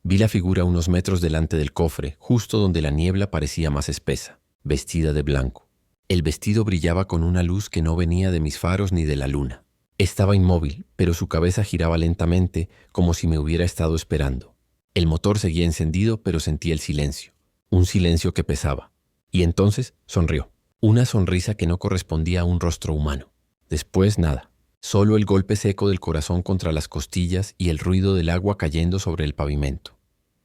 Vi la figura a unos metros delante del cofre, justo donde la niebla parecía más espesa, vestida de blanco. El vestido brillaba con una luz que no venía de mis faros ni de la luna. Estaba inmóvil, pero su cabeza giraba lentamente, como si me hubiera estado esperando. El motor seguía encendido, pero sentí el silencio. Un silencio que pesaba. Y entonces sonrió. Una sonrisa que no correspondía a un rostro humano. Después nada. Solo el golpe seco del corazón contra las costillas y el ruido del agua cayendo sobre el pavimento.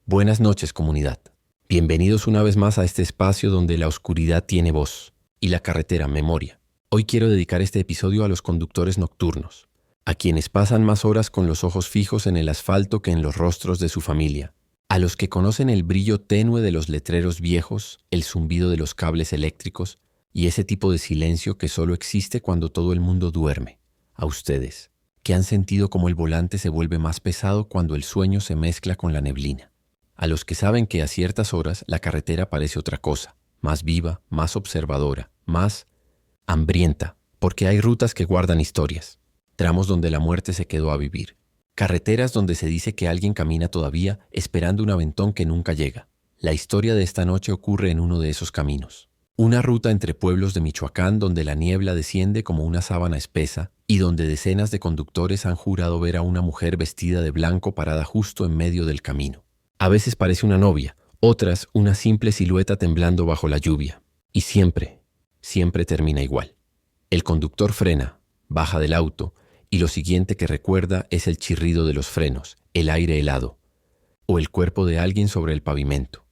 Buenas noches, comunidad. Bienvenidos una vez más a este espacio donde la oscuridad tiene voz y la carretera memoria. Hoy quiero dedicar este episodio a los conductores nocturnos, a quienes pasan más horas con los ojos fijos en el asfalto que en los rostros de su familia, a los que conocen el brillo tenue de los letreros viejos, el zumbido de los cables eléctricos y ese tipo de silencio que solo existe cuando todo el mundo duerme. A ustedes, que han sentido como el volante se vuelve más pesado cuando el sueño se mezcla con la neblina. A los que saben que a ciertas horas la carretera parece otra cosa, más viva, más observadora, más hambrienta, porque hay rutas que guardan historias, tramos donde la muerte se quedó a vivir, carreteras donde se dice que alguien camina todavía esperando un aventón que nunca llega. La historia de esta noche ocurre en uno de esos caminos. Una ruta entre pueblos de Michoacán donde la niebla desciende como una sábana espesa y donde decenas de conductores han jurado ver a una mujer vestida de blanco parada justo en medio del camino. A veces parece una novia, otras una simple silueta temblando bajo la lluvia. Y siempre termina igual. El conductor frena, baja del auto y lo siguiente que recuerda es el chirrido de los frenos, el aire helado o el cuerpo de alguien sobre el pavimento.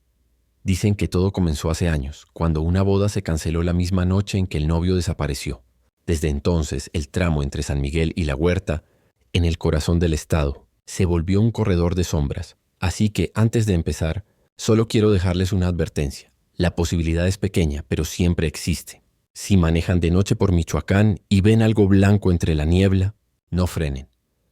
Dicen que todo comenzó hace años, cuando una boda se canceló la misma noche en que el novio desapareció. Desde entonces, el tramo entre San Miguel y La Huerta, en el corazón del estado, se volvió un corredor de sombras. Así que, antes de empezar, solo quiero dejarles una advertencia. La posibilidad es pequeña, pero siempre existe. Si manejan de noche por Michoacán y ven algo blanco entre la niebla, no frenen,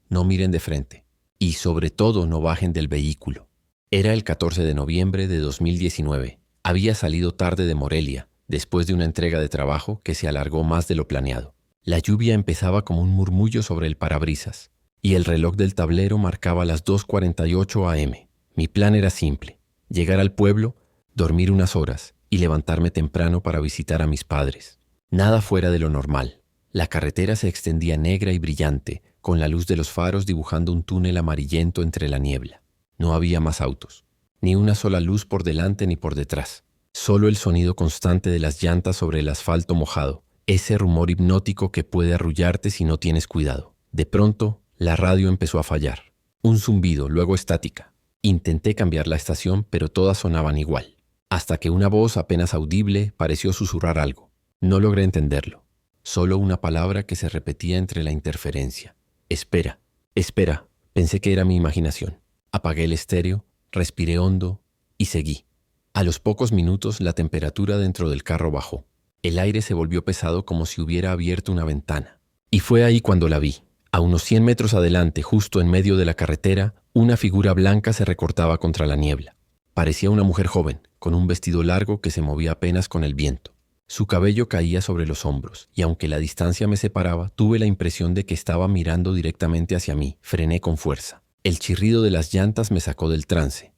no miren de frente y, sobre todo, no bajen del vehículo. Era el 14 de noviembre de 2019. Había salido tarde de Morelia, después de una entrega de trabajo que se alargó más de lo planeado. La lluvia empezaba como un murmullo sobre el parabrisas, y el reloj del tablero marcaba las 2:48 a.m. Mi plan era simple: llegar al pueblo, dormir unas horas y levantarme temprano para visitar a mis padres. Nada fuera de lo normal. La carretera se extendía negra y brillante, con la luz de los faros dibujando un túnel amarillento entre la niebla. No había más autos, ni una sola luz por delante ni por detrás. Solo el sonido constante de las llantas sobre el asfalto mojado, ese rumor hipnótico que puede arrullarte si no tienes cuidado. De pronto, la radio empezó a fallar. Un zumbido, luego estática. Intenté cambiar la estación, pero todas sonaban igual. Hasta que una voz apenas audible pareció susurrar algo. No logré entenderlo. Solo una palabra que se repetía entre la interferencia. Espera, espera. Pensé que era mi imaginación. Apagué el estéreo, respiré hondo y seguí. A los pocos minutos la temperatura dentro del carro bajó. El aire se volvió pesado como si hubiera abierto una ventana. Y fue ahí cuando la vi. A unos 100 metros adelante, justo en medio de la carretera, una figura blanca se recortaba contra la niebla. Parecía una mujer joven, con un vestido largo que se movía apenas con el viento. Su cabello caía sobre los hombros, y aunque la distancia me separaba, tuve la impresión de que estaba mirando directamente hacia mí. Frené con fuerza. El chirrido de las llantas me sacó del trance.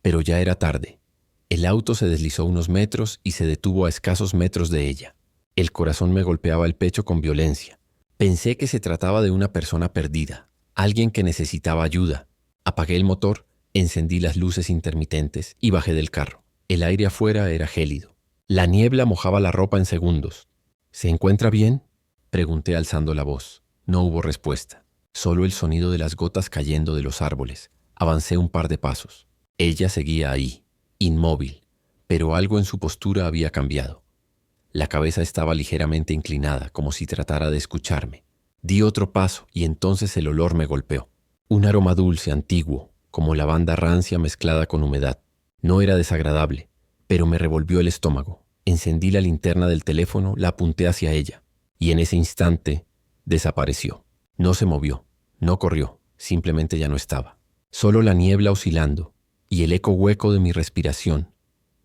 Pero ya era tarde. El auto se deslizó unos metros y se detuvo a escasos metros de ella. El corazón me golpeaba el pecho con violencia. Pensé que se trataba de una persona perdida, alguien que necesitaba ayuda. Apagué el motor, encendí las luces intermitentes y bajé del carro. El aire afuera era gélido. La niebla mojaba la ropa en segundos. ¿Se encuentra bien?, pregunté alzando la voz. No hubo respuesta, solo el sonido de las gotas cayendo de los árboles. Avancé un par de pasos. Ella seguía ahí, inmóvil, pero algo en su postura había cambiado. La cabeza estaba ligeramente inclinada, como si tratara de escucharme. Di otro paso y entonces el olor me golpeó. Un aroma dulce, antiguo, como lavanda rancia mezclada con humedad. No era desagradable, pero me revolvió el estómago. Encendí la linterna del teléfono, la apunté hacia ella, y en ese instante desapareció. No se movió, no corrió, simplemente ya no estaba. Solo la niebla oscilando y el eco hueco de mi respiración.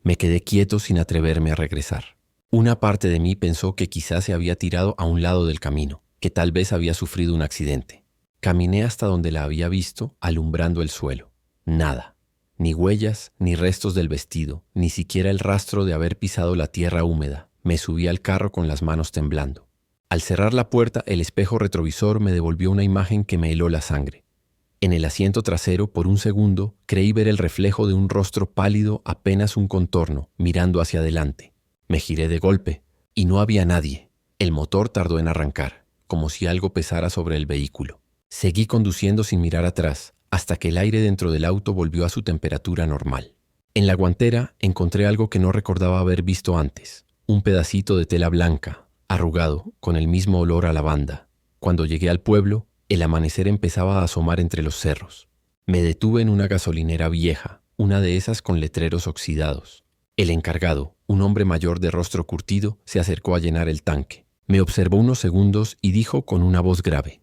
Me quedé quieto sin atreverme a regresar. Una parte de mí pensó que quizás se había tirado a un lado del camino, que tal vez había sufrido un accidente. Caminé hasta donde la había visto, alumbrando el suelo. Nada, Ni huellas, ni restos del vestido, ni siquiera el rastro de haber pisado la tierra húmeda. Me subí al carro con las manos temblando. Al cerrar la puerta, el espejo retrovisor me devolvió una imagen que me heló la sangre. En el asiento trasero, por un segundo, creí ver el reflejo de un rostro pálido, apenas un contorno, mirando hacia adelante. Me giré de golpe, y no había nadie. El motor tardó en arrancar, como si algo pesara sobre el vehículo. Seguí conduciendo sin mirar atrás, hasta que el aire dentro del auto volvió a su temperatura normal. En la guantera encontré algo que no recordaba haber visto antes. Un pedacito de tela blanca, arrugado, con el mismo olor a lavanda. Cuando llegué al pueblo, el amanecer empezaba a asomar entre los cerros. Me detuve en una gasolinera vieja, una de esas con letreros oxidados. El encargado, un hombre mayor de rostro curtido, se acercó a llenar el tanque. Me observó unos segundos y dijo con una voz grave: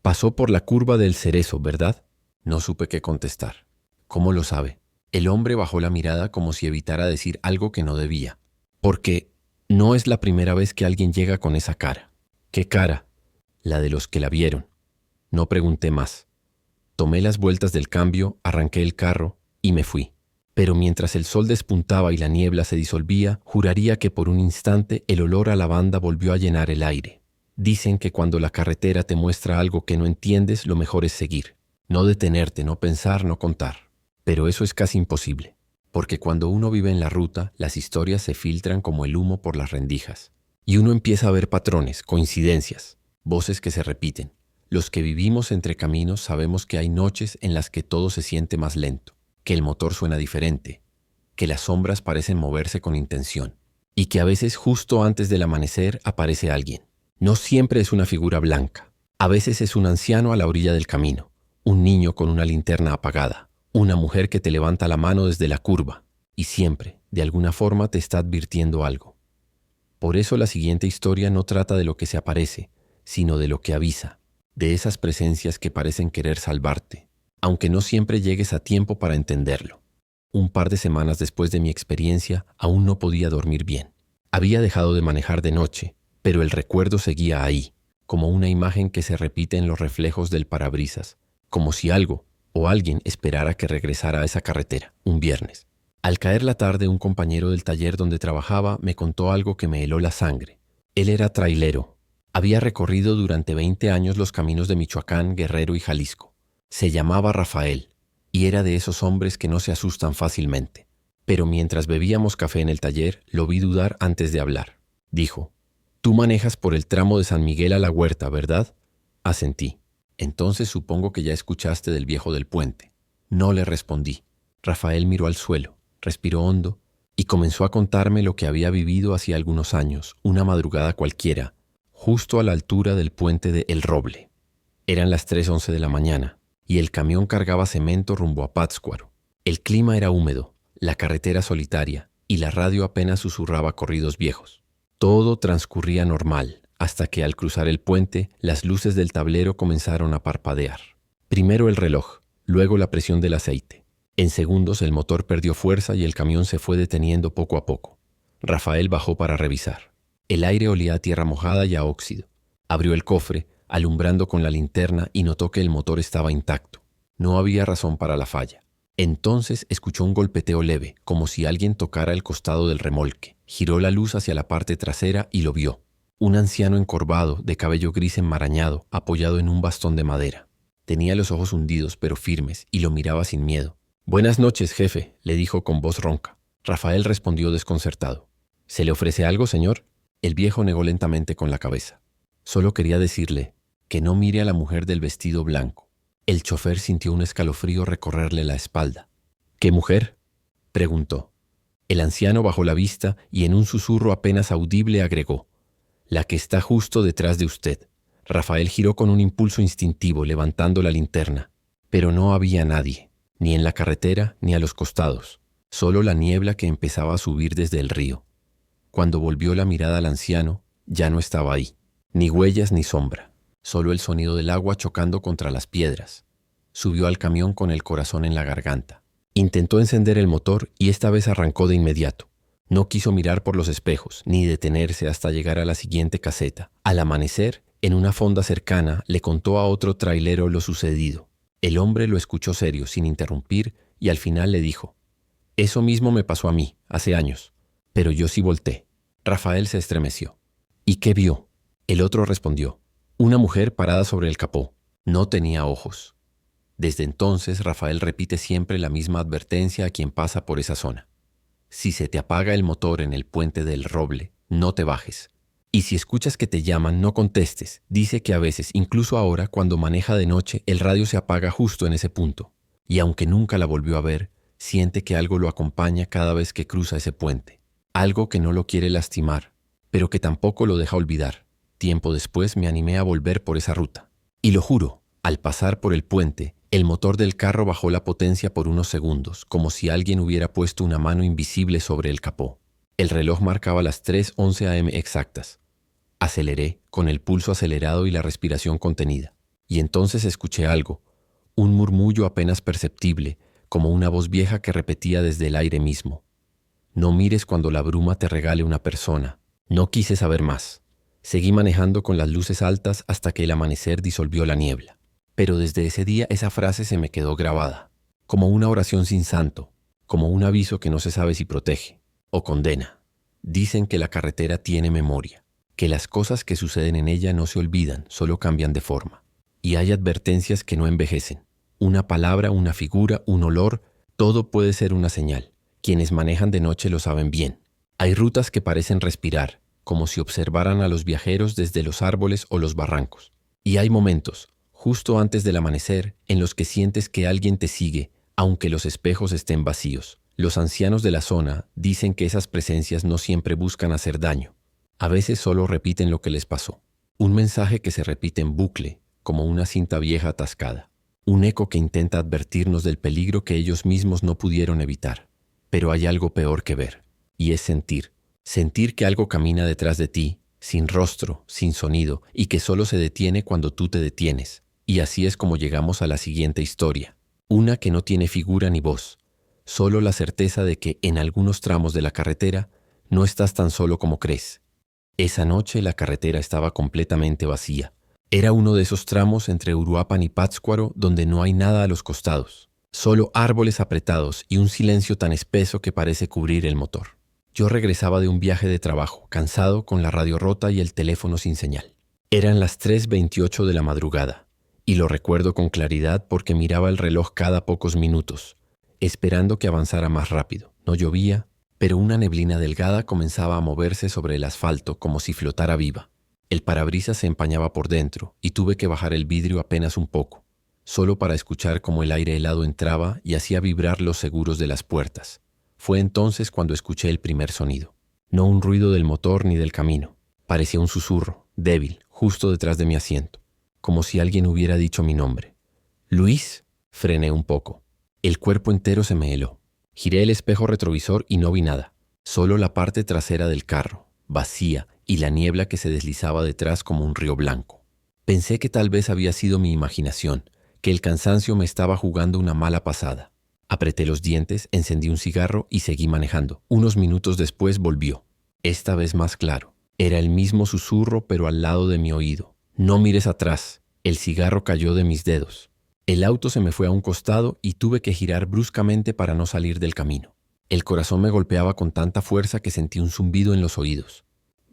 «Pasó por la curva del Cerezo, ¿verdad?». No supe qué contestar. «¿Cómo lo sabe?». El hombre bajó la mirada como si evitara decir algo que no debía. «Porque no es la primera vez que alguien llega con esa cara». «¿Qué cara?». «La de los que la vieron». No pregunté más. Tomé las vueltas del cambio, arranqué el carro y me fui. Pero mientras el sol despuntaba y la niebla se disolvía, juraría que por un instante el olor a lavanda volvió a llenar el aire. Dicen que cuando la carretera te muestra algo que no entiendes, lo mejor es seguir. No detenerte, no pensar, no contar. Pero eso es casi imposible, porque cuando uno vive en la ruta, las historias se filtran como el humo por las rendijas. Y uno empieza a ver patrones, coincidencias, voces que se repiten. Los que vivimos entre caminos sabemos que hay noches en las que todo se siente más lento, que el motor suena diferente, que las sombras parecen moverse con intención, y que a veces justo antes del amanecer aparece alguien. No siempre es una figura blanca, a veces es un anciano a la orilla del camino, un niño con una linterna apagada, una mujer que te levanta la mano desde la curva, y siempre, de alguna forma, te está advirtiendo algo. Por eso la siguiente historia no trata de lo que se aparece, sino de lo que avisa, de esas presencias que parecen querer salvarte, aunque no siempre llegues a tiempo para entenderlo. Un par de semanas después de mi experiencia, aún no podía dormir bien. Había dejado de manejar de noche, pero el recuerdo seguía ahí, como una imagen que se repite en los reflejos del parabrisas, como si algo o alguien esperara que regresara a esa carretera, un viernes. Al caer la tarde, un compañero del taller donde trabajaba me contó algo que me heló la sangre. Él era trailero. Había recorrido durante 20 años los caminos de Michoacán, Guerrero y Jalisco. Se llamaba Rafael, y era de esos hombres que no se asustan fácilmente. Pero mientras bebíamos café en el taller, lo vi dudar antes de hablar. Dijo: «Tú manejas por el tramo de San Miguel a La Huerta, ¿verdad?». Asentí. «Entonces supongo que ya escuchaste del viejo del puente». No le respondí. Rafael miró al suelo, respiró hondo y comenzó a contarme lo que había vivido hacía algunos años, una madrugada cualquiera, justo a la altura del puente de El Roble. Eran las 3:11 de la mañana y el camión cargaba cemento rumbo a Pátzcuaro. El clima era húmedo, la carretera solitaria y la radio apenas susurraba corridos viejos. Todo transcurría normal hasta que al cruzar el puente las luces del tablero comenzaron a parpadear. Primero el reloj, luego la presión del aceite. En segundos el motor perdió fuerza y el camión se fue deteniendo poco a poco. Rafael bajó para revisar. El aire olía a tierra mojada y a óxido. Abrió el cofre, alumbrando con la linterna, y notó que el motor estaba intacto. No había razón para la falla. Entonces escuchó un golpeteo leve, como si alguien tocara el costado del remolque. Giró la luz hacia la parte trasera y lo vio. Un anciano encorvado, de cabello gris enmarañado, apoyado en un bastón de madera. Tenía los ojos hundidos pero firmes y lo miraba sin miedo. «Buenas noches, jefe», le dijo con voz ronca. Rafael respondió desconcertado. «¿Se le ofrece algo, señor?». El viejo negó lentamente con la cabeza. Solo quería decirle que no mire a la mujer del vestido blanco. El chofer sintió un escalofrío recorrerle la espalda. «¿Qué mujer?», preguntó. El anciano bajó la vista y en un susurro apenas audible agregó: «La que está justo detrás de usted». Rafael giró con un impulso instintivo, levantando la linterna. Pero no había nadie, ni en la carretera ni a los costados, solo la niebla que empezaba a subir desde el río. Cuando volvió la mirada al anciano, ya no estaba ahí. Ni huellas ni sombra, solo el sonido del agua chocando contra las piedras. Subió al camión con el corazón en la garganta. Intentó encender el motor y esta vez arrancó de inmediato. No quiso mirar por los espejos, ni detenerse hasta llegar a la siguiente caseta. Al amanecer, en una fonda cercana, le contó a otro trailero lo sucedido. El hombre lo escuchó serio, sin interrumpir, y al final le dijo: «Eso mismo me pasó a mí, hace años, pero yo sí volté». Rafael se estremeció. «¿Y qué vio?». El otro respondió: «Una mujer parada sobre el capó. No tenía ojos». Desde entonces, Rafael repite siempre la misma advertencia a quien pasa por esa zona. Si se te apaga el motor en el puente del Roble, no te bajes. Y si escuchas que te llaman, no contestes. Dice que a veces, incluso ahora, cuando maneja de noche, el radio se apaga justo en ese punto. Y aunque nunca la volvió a ver, siente que algo lo acompaña cada vez que cruza ese puente. Algo que no lo quiere lastimar, pero que tampoco lo deja olvidar. Tiempo después me animé a volver por esa ruta. Y lo juro, al pasar por el puente, el motor del carro bajó la potencia por unos segundos, como si alguien hubiera puesto una mano invisible sobre el capó. El reloj marcaba las 3:11 am exactas. Aceleré, con el pulso acelerado y la respiración contenida. Y entonces escuché algo, un murmullo apenas perceptible, como una voz vieja que repetía desde el aire mismo: «No mires cuando la bruma te regale una persona». No quise saber más. Seguí manejando con las luces altas hasta que el amanecer disolvió la niebla. Pero desde ese día esa frase se me quedó grabada, como una oración sin santo, como un aviso que no se sabe si protege o condena. Dicen que la carretera tiene memoria, que las cosas que suceden en ella no se olvidan, solo cambian de forma. Y hay advertencias que no envejecen. Una palabra, una figura, un olor, todo puede ser una señal. Quienes manejan de noche lo saben bien. Hay rutas que parecen respirar, como si observaran a los viajeros desde los árboles o los barrancos. Y hay momentos, justo antes del amanecer, en los que sientes que alguien te sigue, aunque los espejos estén vacíos. Los ancianos de la zona dicen que esas presencias no siempre buscan hacer daño. A veces solo repiten lo que les pasó. Un mensaje que se repite en bucle, como una cinta vieja atascada. Un eco que intenta advertirnos del peligro que ellos mismos no pudieron evitar. Pero hay algo peor que ver, y es sentir. Sentir que algo camina detrás de ti, sin rostro, sin sonido, y que solo se detiene cuando tú te detienes. Y así es como llegamos a la siguiente historia. Una que no tiene figura ni voz, solo la certeza de que en algunos tramos de la carretera no estás tan solo como crees. Esa noche la carretera estaba completamente vacía. Era uno de esos tramos entre Uruapan y Pátzcuaro donde no hay nada a los costados, solo árboles apretados y un silencio tan espeso que parece cubrir el motor. Yo regresaba de un viaje de trabajo, cansado, con la radio rota y el teléfono sin señal. Eran las 3:28 de la madrugada, y lo recuerdo con claridad porque miraba el reloj cada pocos minutos, esperando que avanzara más rápido. No llovía, pero una neblina delgada comenzaba a moverse sobre el asfalto como si flotara viva. El parabrisas se empañaba por dentro y tuve que bajar el vidrio apenas un poco, solo para escuchar cómo el aire helado entraba y hacía vibrar los seguros de las puertas. Fue entonces cuando escuché el primer sonido. No un ruido del motor ni del camino. Parecía un susurro, débil, justo detrás de mi asiento, como si alguien hubiera dicho mi nombre. «Luis». Frené un poco. El cuerpo entero se me heló. Giré el espejo retrovisor y no vi nada, solo la parte trasera del carro, vacía, y la niebla que se deslizaba detrás como un río blanco. Pensé que tal vez había sido mi imaginación, que el cansancio me estaba jugando una mala pasada. Apreté los dientes, encendí un cigarro y seguí manejando. Unos minutos después volvió, esta vez más claro. Era el mismo susurro, pero al lado de mi oído. «No mires atrás». El cigarro cayó de mis dedos. El auto se me fue a un costado y tuve que girar bruscamente para no salir del camino. El corazón me golpeaba con tanta fuerza que sentí un zumbido en los oídos.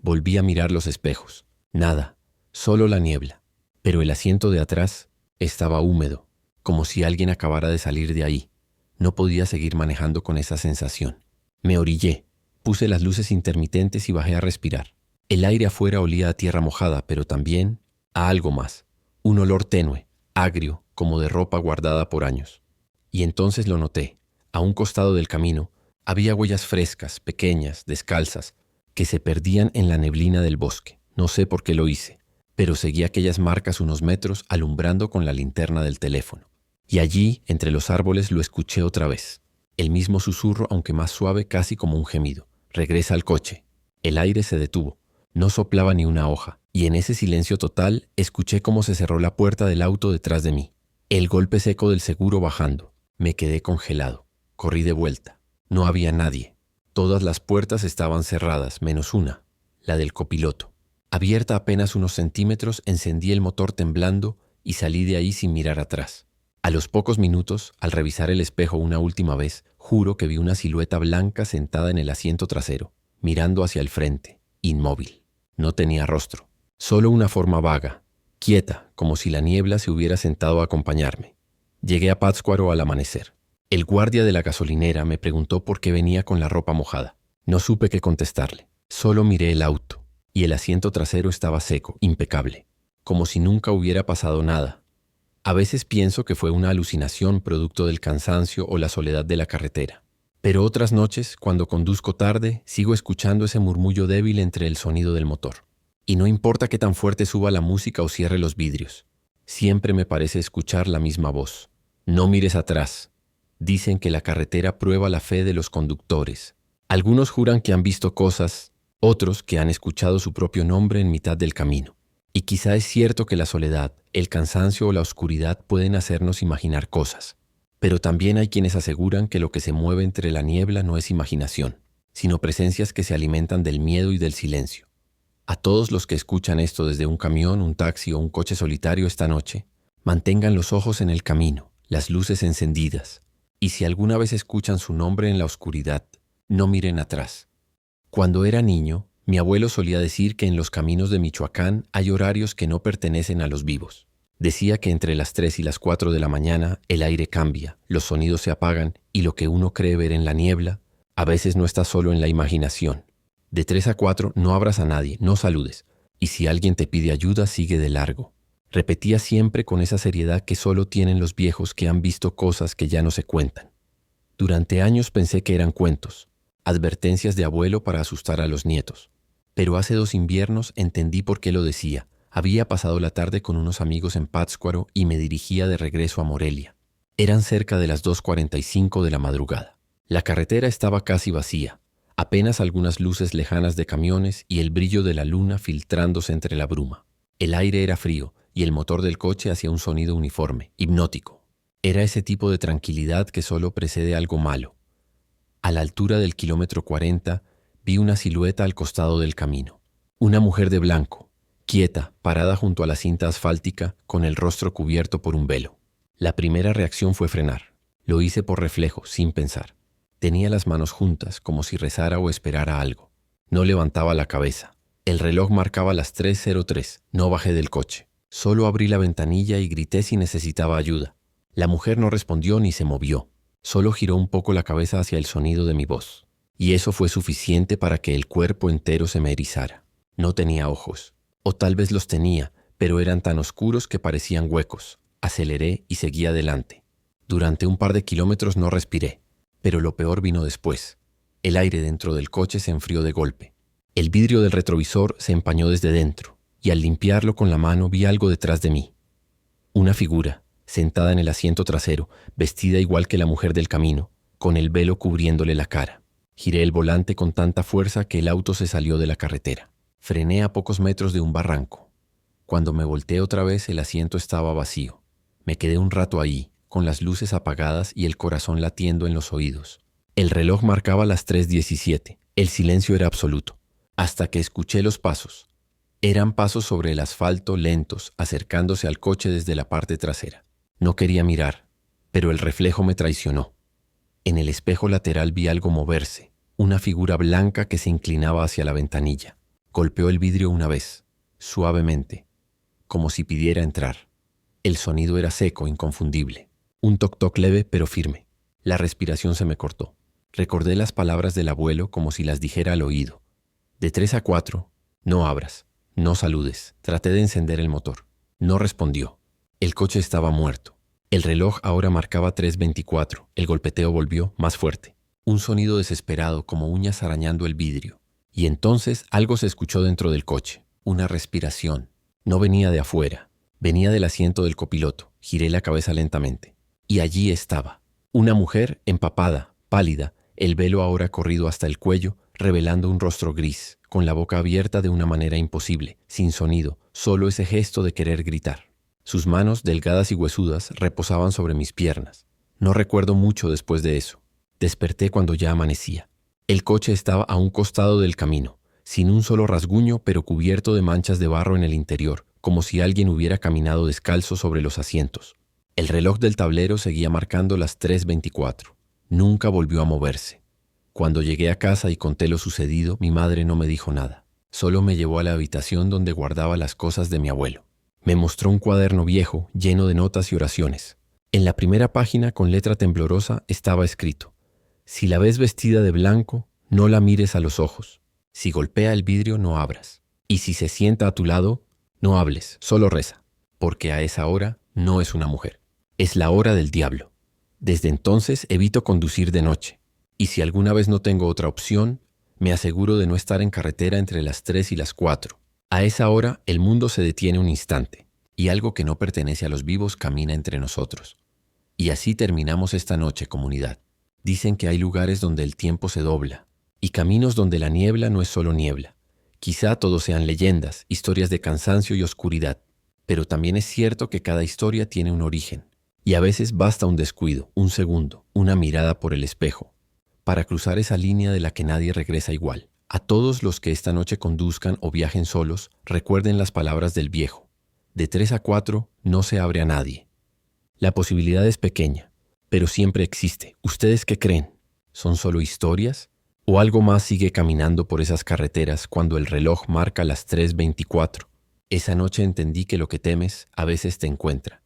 Volví a mirar los espejos. Nada, solo la niebla. Pero el asiento de atrás estaba húmedo, como si alguien acabara de salir de ahí. No podía seguir manejando con esa sensación. Me orillé, puse las luces intermitentes y bajé a respirar. El aire afuera olía a tierra mojada, pero también a algo más. Un olor tenue, agrio, como de ropa guardada por años. Y entonces lo noté. A un costado del camino había huellas frescas, pequeñas, descalzas, que se perdían en la neblina del bosque. No sé por qué lo hice, pero seguí aquellas marcas unos metros alumbrando con la linterna del teléfono. Y allí, entre los árboles, lo escuché otra vez. El mismo susurro, aunque más suave, casi como un gemido. «Regresa al coche». El aire se detuvo. No soplaba ni una hoja, y en ese silencio total escuché cómo se cerró la puerta del auto detrás de mí. El golpe seco del seguro bajando. Me quedé congelado. Corrí de vuelta. No había nadie. Todas las puertas estaban cerradas, menos una, la del copiloto. Abierta apenas unos centímetros, encendí el motor temblando y salí de ahí sin mirar atrás. A los pocos minutos, al revisar el espejo una última vez, juro que vi una silueta blanca sentada en el asiento trasero, mirando hacia el frente, inmóvil. No tenía rostro, solo una forma vaga, quieta, como si la niebla se hubiera sentado a acompañarme. Llegué a Pátzcuaro al amanecer. El guardia de la gasolinera me preguntó por qué venía con la ropa mojada. No supe qué contestarle. Solo miré el auto, y el asiento trasero estaba seco, impecable, como si nunca hubiera pasado nada. A veces pienso que fue una alucinación producto del cansancio o la soledad de la carretera. Pero otras noches, cuando conduzco tarde, sigo escuchando ese murmullo débil entre el sonido del motor. Y no importa qué tan fuerte suba la música o cierre los vidrios, siempre me parece escuchar la misma voz. No mires atrás. Dicen que la carretera prueba la fe de los conductores. Algunos juran que han visto cosas, otros que han escuchado su propio nombre en mitad del camino. Y quizá es cierto que la soledad, el cansancio o la oscuridad pueden hacernos imaginar cosas. Pero también hay quienes aseguran que lo que se mueve entre la niebla no es imaginación, sino presencias que se alimentan del miedo y del silencio. A todos los que escuchan esto desde un camión, un taxi o un coche solitario esta noche, mantengan los ojos en el camino, las luces encendidas. Y si alguna vez escuchan su nombre en la oscuridad, no miren atrás. Cuando era niño, mi abuelo solía decir que en los caminos de Michoacán hay horarios que no pertenecen a los vivos. Decía que entre las 3 y las 4 de la mañana el aire cambia, los sonidos se apagan y lo que uno cree ver en la niebla a veces no está solo en la imaginación. De 3 a 4 no abras a nadie, no saludes, y si alguien te pide ayuda, sigue de largo. Repetía siempre con esa seriedad que solo tienen los viejos que han visto cosas que ya no se cuentan. Durante años pensé que eran cuentos, advertencias de abuelo para asustar a los nietos. Pero hace 2 inviernos entendí por qué lo decía. Había pasado la tarde con unos amigos en Pátzcuaro y me dirigía de regreso a Morelia. Eran cerca de las 2:45 de la madrugada. La carretera estaba casi vacía, apenas algunas luces lejanas de camiones y el brillo de la luna filtrándose entre la bruma. El aire era frío y el motor del coche hacía un sonido uniforme, hipnótico. Era ese tipo de tranquilidad que solo precede algo malo. A la altura del kilómetro 40, vi una silueta al costado del camino. Una mujer de blanco, quieta, parada junto a la cinta asfáltica, con el rostro cubierto por un velo. La primera reacción fue frenar. Lo hice por reflejo, sin pensar. Tenía las manos juntas, como si rezara o esperara algo. No levantaba la cabeza. El reloj marcaba las 3:03. No bajé del coche. Solo abrí la ventanilla y grité si necesitaba ayuda. La mujer no respondió ni se movió. Solo giró un poco la cabeza hacia el sonido de mi voz. Y eso fue suficiente para que el cuerpo entero se me erizara. No tenía ojos. O tal vez los tenía, pero eran tan oscuros que parecían huecos. Aceleré y seguí adelante. Durante un par de kilómetros no respiré, pero lo peor vino después. El aire dentro del coche se enfrió de golpe. El vidrio del retrovisor se empañó desde dentro, y al limpiarlo con la mano vi algo detrás de mí. Una figura, sentada en el asiento trasero, vestida igual que la mujer del camino, con el velo cubriéndole la cara. Giré el volante con tanta fuerza que el auto se salió de la carretera. Frené a pocos metros de un barranco. Cuando me volteé otra vez, el asiento estaba vacío. Me quedé un rato ahí, con las luces apagadas y el corazón latiendo en los oídos. El reloj marcaba las 3:17. El silencio era absoluto, hasta que escuché los pasos. Eran pasos sobre el asfalto lentos, acercándose al coche desde la parte trasera. No quería mirar, pero el reflejo me traicionó. En el espejo lateral vi algo moverse, una figura blanca que se inclinaba hacia la ventanilla. Golpeó el vidrio una vez, suavemente, como si pidiera entrar. El sonido era seco, inconfundible. Un toc-toc leve pero firme. La respiración se me cortó. Recordé las palabras del abuelo como si las dijera al oído. De 3 a 4, no abras, no saludes. Traté de encender el motor. No respondió. El coche estaba muerto. El reloj ahora marcaba 3:24. El golpeteo volvió más fuerte. Un sonido desesperado como uñas arañando el vidrio. Y entonces algo se escuchó dentro del coche. Una respiración. No venía de afuera. Venía del asiento del copiloto. Giré la cabeza lentamente. Y allí estaba. Una mujer empapada, pálida, el velo ahora corrido hasta el cuello, revelando un rostro gris, con la boca abierta de una manera imposible, sin sonido, solo ese gesto de querer gritar. Sus manos, delgadas y huesudas, reposaban sobre mis piernas. No recuerdo mucho después de eso. Desperté cuando ya amanecía. El coche estaba a un costado del camino, sin un solo rasguño, pero cubierto de manchas de barro en el interior, como si alguien hubiera caminado descalzo sobre los asientos. El reloj del tablero seguía marcando las 3:24. Nunca volvió a moverse. Cuando llegué a casa y conté lo sucedido, mi madre no me dijo nada. Solo me llevó a la habitación donde guardaba las cosas de mi abuelo. Me mostró un cuaderno viejo lleno de notas y oraciones. En la primera página, con letra temblorosa, estaba escrito: si la ves vestida de blanco, no la mires a los ojos. Si golpea el vidrio, no abras. Y si se sienta a tu lado, no hables, solo reza, porque a esa hora no es una mujer. Es la hora del diablo. Desde entonces evito conducir de noche. Y si alguna vez no tengo otra opción, me aseguro de no estar en carretera entre las 3 y las 4. A esa hora, el mundo se detiene un instante, y algo que no pertenece a los vivos camina entre nosotros. Y así terminamos esta noche, comunidad. Dicen que hay lugares donde el tiempo se dobla, y caminos donde la niebla no es solo niebla. Quizá todos sean leyendas, historias de cansancio y oscuridad, pero también es cierto que cada historia tiene un origen, y a veces basta un descuido, un segundo, una mirada por el espejo, para cruzar esa línea de la que nadie regresa igual. A todos los que esta noche conduzcan o viajen solos, recuerden las palabras del viejo: de 3 a 4 no se abre a nadie. La posibilidad es pequeña, pero siempre existe. ¿Ustedes qué creen? ¿Son solo historias? ¿O algo más sigue caminando por esas carreteras cuando el reloj marca las 3:24? Esa noche entendí que lo que temes a veces te encuentra,